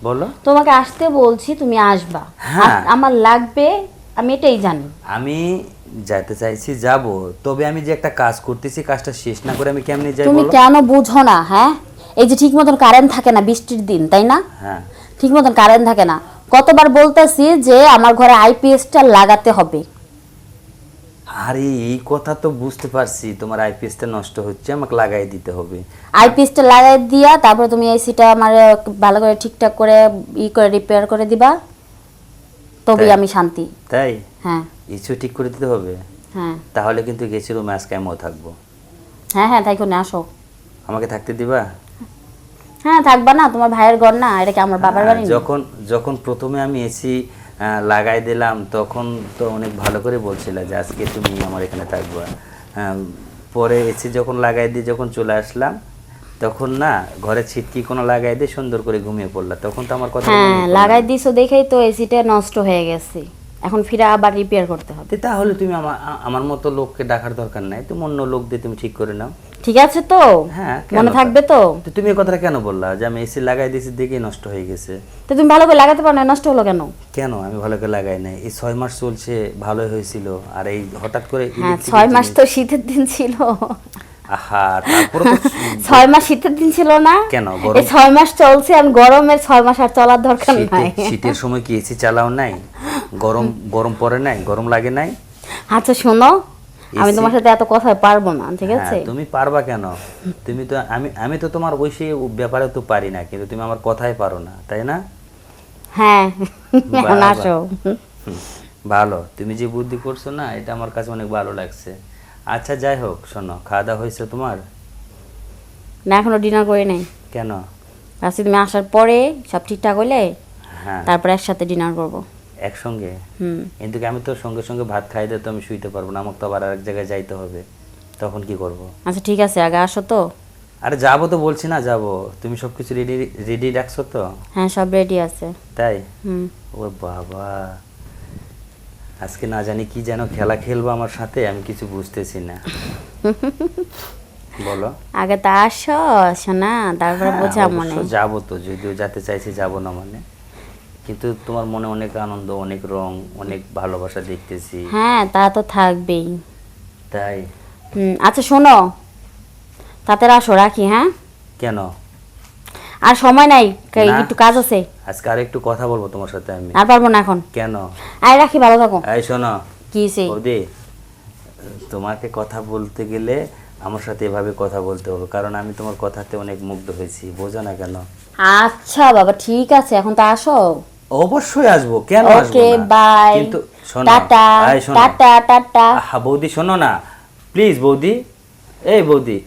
বলো। তোমাকে আসতে বলছি, তুমি আসবা। হ্যাঁ। আমার লাগবে, আমি এটাই জানি। আমি যেতে চাইছি যাব, তবে আমি যে একটা কাজ করতেছি কাজটা শেষ না করে আমি কেমনে যাই তুমি বলো? কেন বুঝো না? হ্যাঁ, এই যে ঠিক মতন কারেন্ট থাকে না বৃষ্টির দিন, তাই না? হ্যাঁ। ঠিক মতন কারেন্ট থাকে না। কতবার বলতেছি যে আমার ঘরে আইপিএসটা লাগাতে হবে। আরে এই কথা তো বুঝতে পারছি, তোমার আইপিএসটা নষ্ট হচ্ছে, আমাকে লাগাই দিতে হবে। আইপিএসটা লাগাই দিয়া তারপরে তুমি এসিটা আমার ভালো করে ঠিকঠাক করে করে রিপেয়ার করে দিবা, তবেই তাই? আমি শান্তি। তাই? হ্যাঁ ইস্যু ঠিক করে দিতে হবে। হ্যাঁ তাহলে কিন্তু গেছি রুমে আজকে আমিও থাকবো। হ্যাঁ হ্যাঁ, তাই করে আসো। আমাকে থাকতে দিবা? হ্যাঁ, থাকবা না? তোমার ভাইয়ের ঘর না, এটা কি আমার বাবার বাড়ি না? যখন যখন প্রথমে আমি এসি লাগাই দিলাম তখন তো অনেক ভালো করে বলছিল যে আজকে তুমি আমার এখানে থাকবা। পরে এসি যখন লাগাই দিয়ে যখন চলে আসলাম তখন না ঘরে ছিটকি কোনো লাগাই দিয়ে সুন্দর করে ঘুমিয়ে পড়লাম, তখন তো আমার কথা হ্যাঁ, লাগাই দিছো দেখেই তো এসিটা নষ্ট হয়ে গেছে, এখন ফিরে আবার রিপেয়ার করতে হবে। তাহলে তুমি আমার মতো লোককে ডাকার দরকার নাই, তুমি অন্য লোক দিয়ে তুমি ঠিক করে নাও। ঠিক আছে তো? হ্যাঁ, মনে থাকবে তো? তুমি এই কথাটা কেন বললা যে আমি এসি লাগাই দিয়েছি দেখেই নষ্ট হয়ে গেছে? তো তুমি ভালো করে লাগাতে পারো না, নষ্ট হলো কেন? কেন আমি ভালো করে লাগাই নাই? এই 6 মাস চলছে ভালোই হয়েছিল, আর এই হঠাৎ করে হ্যাঁ, electric 6 মাস জিনিস- তো শীতের দিন ছিল। আহা, তারপরে তো 6 মাস শীতের দিন ছিল না? কেন এই গরম 6 মাস চলছে, আর গরমের 6 মাস আর চলার দরকার নাই। শীতের সময় কি এসি চালাও নাই? গরম গরম পড়ে নাই? গরম লাগে নাই? আচ্ছা শোনো, আমি AC তোমার সাথে এত কথা পারবো না, ঠিক হ্যাঁ, আছে? তুমি পারবা কেন? তুমি তো আমি তো তোমার ওই সেই ব্যাপারে তো পারি না, কিন্তু তুমি আমার কথাই পারো না, তাই না? হ্যাঁ, এখন বাবা। আসো। হুম, ভালো, তুমি যে বুদ্ধি করছো না এটা আমার কাছে অনেক ভালো লাগছে। আচ্ছা যাই হোক, শোনো, খাওয়া দাওয়া হয়েছে তোমার? না, এখনো ডিনার করে নাই। কেন? আজকে তুমি আসার পরে সব ঠিকঠাক হইলে হ্যাঁ, তারপরে একসাথে ডিনার করবো। একসঙ্গে। হুম। কিন্তু আমি তো সঙ্গে সঙ্গে ভাত খাই দিয়ে তো আমি শুইতে পারবো না, আমাকে তো আবার আরেক জায়গায় যাইতে হবে, তখন কি করব? আচ্ছা ঠিক আছে, আগে আসো তো। আরে যাবো তো বলছি না, যাবো। তুমি সব কিছু রেডি রেডি রাখছো তো? হ্যাঁ, সব রেডি আছে। তাই? হুম। ও বাবা, আজকে না জানি কি যেন খেলা খেলবো আমার সাথে, আমি কিছু বুঝতেছি না। বলো। আগে তো আসো শোনা, তারপরে হ্যাঁ, বোঝা মনে। অবশ্য যাবো তো, যদিও যেতে চাইছি যাবো না মানে, কিন্তু তোমার মনে অনেক আনন্দ, অনেক রং, অনেক ভালোবাসা দেখতেছি। হ্যাঁ, তা তো থাকবেই। তাই? আচ্ছা শোনো, তাড়াতাড়ি আসো, রাখি হ্যাঁ? কেন? আর সময় নাই, না। একটু কাজ আছে। আজকে আর একটু কথা বলবো তোমার সাথে আমি। আর পারবো না এখন। কেন? আর রাখি, ভালো থাকো। এই শোনো কি সে? বৌদি, তোমাকে কথা বলতে গেলে আমার সাথে এভাবে কথা বলতে হবে, কারণ আমি তোমার কথাতে অনেক মুগ্ধ হয়েছি, বোঝো না কেন? আচ্ছা বাবা, ঠিক আছে, এখন তো আসো। অবশ্যই আসবো, কেন আসবো ওকে, না? বাই। কিন্তু শোনো, টাটা এই শোনো, টাটা টাটা। আহা বৌদি শোনো না, প্লিজ বৌদি, এই বৌদি।